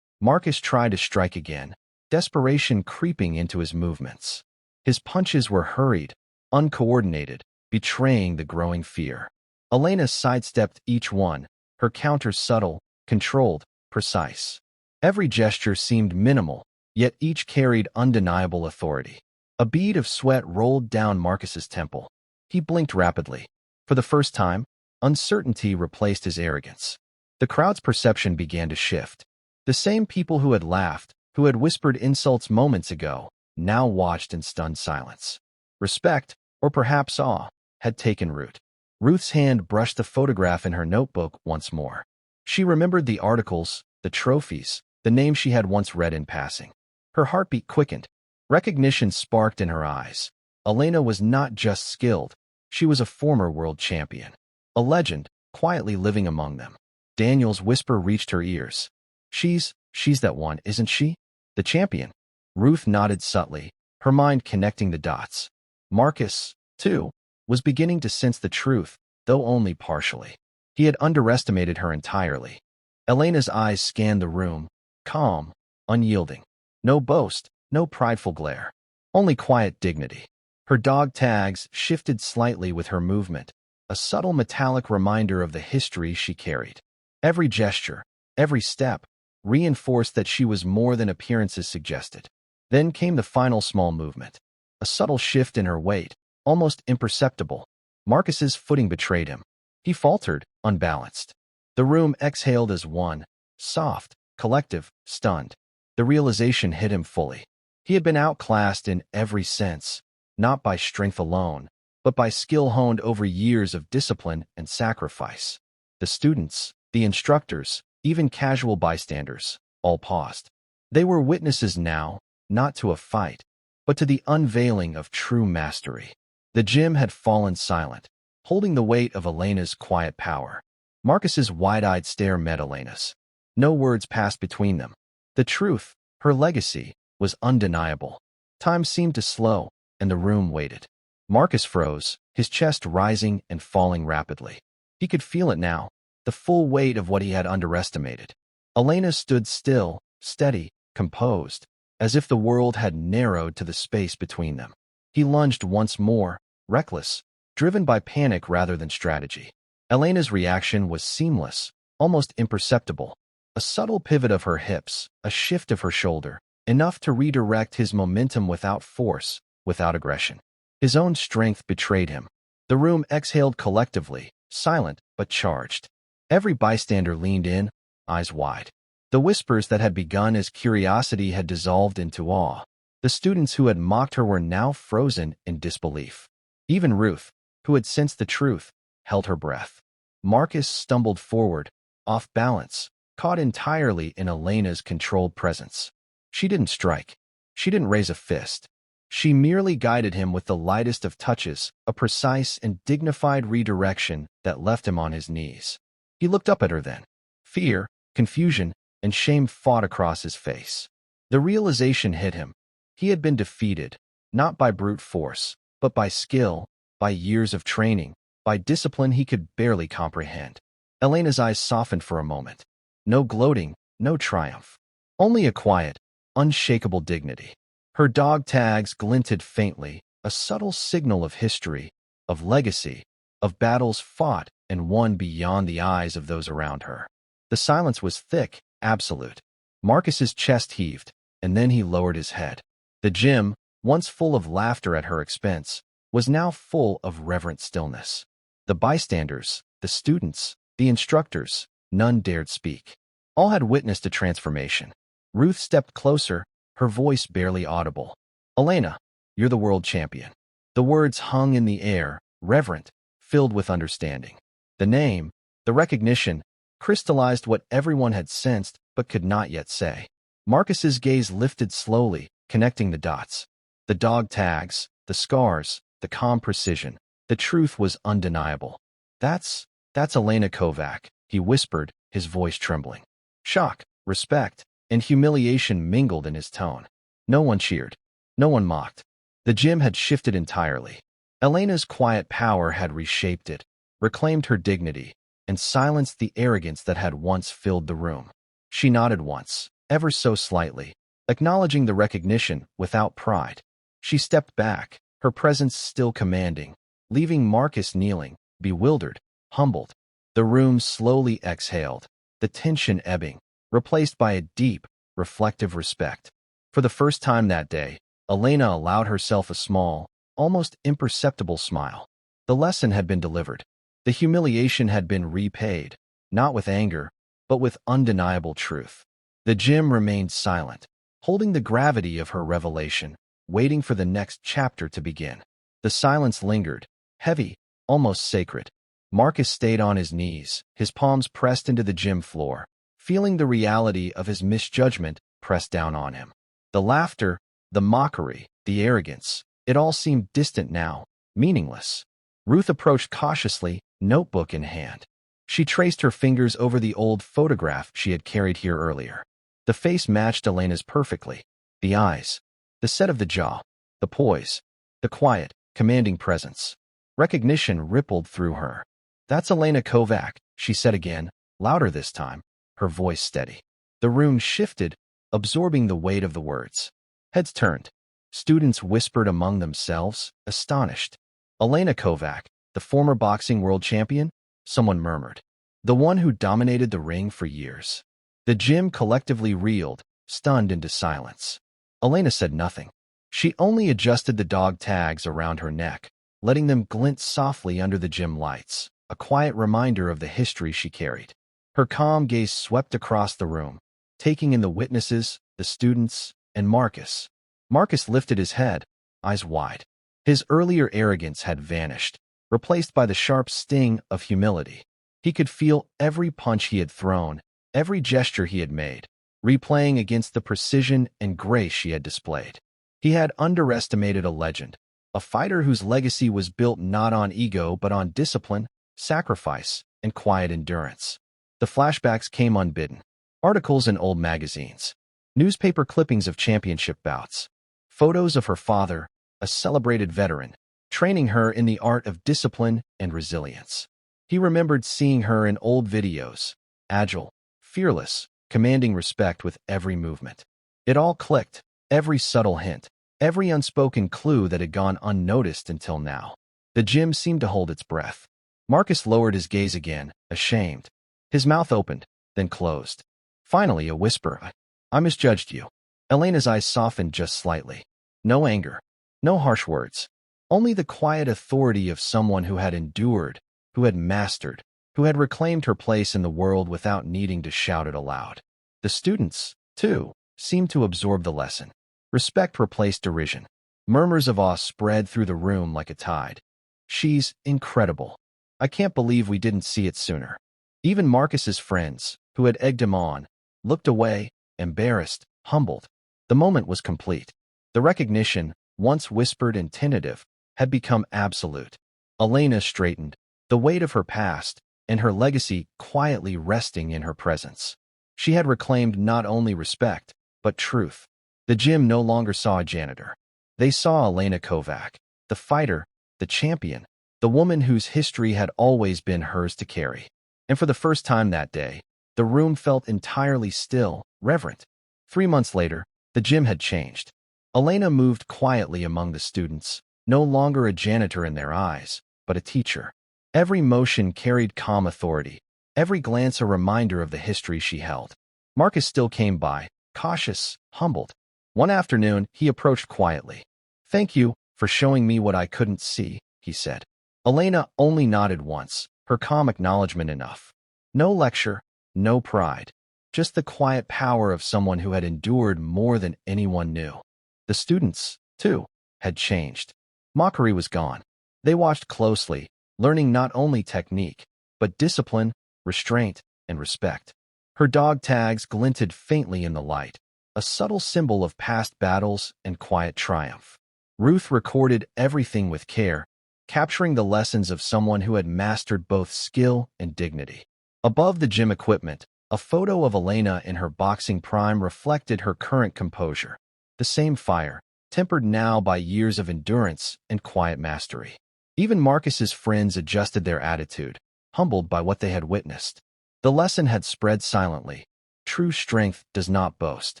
Marcus tried to strike again, desperation creeping into his movements. His punches were hurried, uncoordinated, betraying the growing fear. Elena sidestepped each one, her counters subtle, controlled, precise. Every gesture seemed minimal, yet each carried undeniable authority. A bead of sweat rolled down Marcus's temple. He blinked rapidly. For the first time, uncertainty replaced his arrogance. The crowd's perception began to shift. The same people who had laughed, who had whispered insults moments ago, now watched in stunned silence. Respect, or perhaps awe, had taken root. Ruth's hand brushed the photograph in her notebook once more. She remembered the articles, the trophies, the names she had once read in passing. Her heartbeat quickened. Recognition sparked in her eyes. Elena was not just skilled, she was a former world champion. A legend, quietly living among them. Daniel's whisper reached her ears. She's that one, isn't she? The champion." Ruth nodded subtly, her mind connecting the dots. Marcus, too, was beginning to sense the truth, though only partially. He had underestimated her entirely. Elena's eyes scanned the room, calm, unyielding. No boast, no prideful glare. Only quiet dignity. Her dog tags shifted slightly with her movement, a subtle metallic reminder of the history she carried. Every gesture, every step, reinforced that she was more than appearances suggested. Then came the final small movement. A subtle shift in her weight, almost imperceptible. Marcus's footing betrayed him. He faltered, unbalanced. The room exhaled as one, soft, collective, stunned. The realization hit him fully. He had been outclassed in every sense, not by strength alone, but by skill honed over years of discipline and sacrifice. The students, the instructors, even casual bystanders, all paused. They were witnesses now, not to a fight, but to the unveiling of true mastery. The gym had fallen silent, holding the weight of Elena's quiet power. Marcus's wide-eyed stare met Elena's. No words passed between them. The truth, her legacy, was undeniable. Time seemed to slow, and the room waited. Marcus froze, his chest rising and falling rapidly. He could feel it now, the full weight of what he had underestimated. Elena stood still, steady, composed, as if the world had narrowed to the space between them. He lunged once more, reckless, driven by panic rather than strategy. Elena's reaction was seamless, almost imperceptible. A subtle pivot of her hips, a shift of her shoulder, enough to redirect his momentum without force, without aggression. His own strength betrayed him. The room exhaled collectively, silent but charged. Every bystander leaned in, eyes wide. The whispers that had begun as curiosity had dissolved into awe. The students who had mocked her were now frozen in disbelief. Even Ruth, who had sensed the truth, held her breath. Marcus stumbled forward, off balance, caught entirely in Elena's controlled presence. She didn't strike. She didn't raise a fist. She merely guided him with the lightest of touches, a precise and dignified redirection that left him on his knees. He looked up at her then. Fear, confusion, and shame fought across his face. The realization hit him. He had been defeated, not by brute force, but by skill, by years of training, by discipline he could barely comprehend. Elena's eyes softened for a moment. No gloating, no triumph. Only a quiet, unshakable dignity. Her dog tags glinted faintly, a subtle signal of history, of legacy, of battles fought and won beyond the eyes of those around her. The silence was thick, absolute. Marcus's chest heaved, and then he lowered his head. The gym, once full of laughter at her expense, was now full of reverent stillness. The bystanders, the students, the instructors, none dared speak. All had witnessed a transformation. Ruth stepped closer, her voice barely audible. "Elena, you're the world champion." The words hung in the air, reverent, filled with understanding. The name, the recognition, crystallized what everyone had sensed but could not yet say. Marcus's gaze lifted slowly, connecting the dots. The dog tags, the scars, the calm precision. The truth was undeniable. That's Elena Kovac," he whispered, his voice trembling. Shock, respect, and humiliation mingled in his tone. No one cheered. No one mocked. The gym had shifted entirely. Elena's quiet power had reshaped it, reclaimed her dignity, and silenced the arrogance that had once filled the room. She nodded once, ever so slightly, acknowledging the recognition without pride. She stepped back, her presence still commanding, leaving Marcus kneeling, bewildered, humbled. The room slowly exhaled, the tension ebbing, replaced by a deep, reflective respect. For the first time that day, Elena allowed herself a small, almost imperceptible smile. The lesson had been delivered. The humiliation had been repaid, not with anger, but with undeniable truth. The gym remained silent, holding the gravity of her revelation, waiting for the next chapter to begin. The silence lingered, heavy, almost sacred. Marcus stayed on his knees, his palms pressed into the gym floor, feeling the reality of his misjudgment pressed down on him. The laughter, the mockery, the arrogance, it all seemed distant now, meaningless. Ruth approached cautiously, notebook in hand. She traced her fingers over the old photograph she had carried here earlier. The face matched Elena's perfectly. The eyes, the set of the jaw, the poise, the quiet, commanding presence. Recognition rippled through her. "That's Elena Kovac," she said again, louder this time, her voice steady. The room shifted, absorbing the weight of the words. Heads turned. Students whispered among themselves, astonished. "Elena Kovac, the former boxing world champion?" Someone murmured. "The one who dominated the ring for years." The gym collectively reeled, stunned into silence. Elena said nothing. She only adjusted the dog tags around her neck, letting them glint softly under the gym lights, a quiet reminder of the history she carried. Her calm gaze swept across the room, taking in the witnesses, the students, and Marcus. Marcus lifted his head, eyes wide. His earlier arrogance had vanished, replaced by the sharp sting of humility. He could feel every punch he had thrown, every gesture he had made, replaying against the precision and grace she had displayed. He had underestimated a legend, a fighter whose legacy was built not on ego but on discipline, sacrifice, and quiet endurance. The flashbacks came unbidden. Articles in old magazines, newspaper clippings of championship bouts, photos of her father, a celebrated veteran, training her in the art of discipline and resilience. He remembered seeing her in old videos, agile, fearless, commanding respect with every movement. It all clicked, every subtle hint, every unspoken clue that had gone unnoticed until now. The gym seemed to hold its breath. Marcus lowered his gaze again, ashamed. His mouth opened, then closed. Finally, a whisper, "I misjudged you." Elena's eyes softened just slightly. No anger, no harsh words, only the quiet authority of someone who had endured, who had mastered, who had reclaimed her place in the world without needing to shout it aloud. The students, too, seemed to absorb the lesson. Respect replaced derision. Murmurs of awe spread through the room like a tide. "She's incredible. I can't believe we didn't see it sooner." Even Marcus's friends, who had egged him on, looked away, embarrassed, humbled. The moment was complete. The recognition, once whispered and tentative, had become absolute. Elena straightened, the weight of her past and her legacy quietly resting in her presence. She had reclaimed not only respect, but truth. The gym no longer saw a janitor. They saw Elena Kovac, the fighter, the champion, the woman whose history had always been hers to carry. And for the first time that day, the room felt entirely still, reverent. 3 months later, the gym had changed. Elena moved quietly among the students, no longer a janitor in their eyes, but a teacher. Every motion carried calm authority, every glance a reminder of the history she held. Marcus still came by, cautious, humbled. One afternoon, he approached quietly. "Thank you for showing me what I couldn't see," he said. Elena only nodded once, her calm acknowledgement enough. No lecture, no pride, just the quiet power of someone who had endured more than anyone knew. The students, too, had changed. Mockery was gone. They watched closely, learning not only technique, but discipline, restraint, and respect. Her dog tags glinted faintly in the light, a subtle symbol of past battles and quiet triumph. Ruth recorded everything with care, capturing the lessons of someone who had mastered both skill and dignity. Above the gym equipment, a photo of Elena in her boxing prime reflected her current composure. The same fire, tempered now by years of endurance and quiet mastery. Even Marcus's friends adjusted their attitude, humbled by what they had witnessed. The lesson had spread silently. True strength does not boast.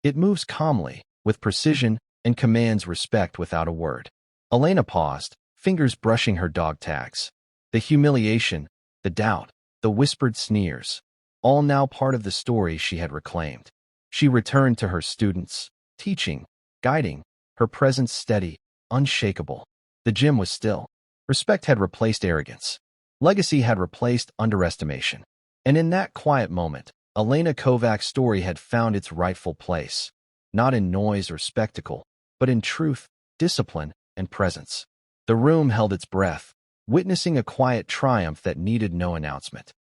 It moves calmly, with precision, and commands respect without a word. Elena paused, fingers brushing her dog tags. The humiliation, the doubt, the whispered sneers, all now part of the story she had reclaimed. She returned to her students, teaching, guiding, her presence steady, unshakable. The gym was still. Respect had replaced arrogance. Legacy had replaced underestimation. And in that quiet moment, Elena Kovac's story had found its rightful place, not in noise or spectacle, but in truth, discipline, and presence. The room held its breath, witnessing a quiet triumph that needed no announcement.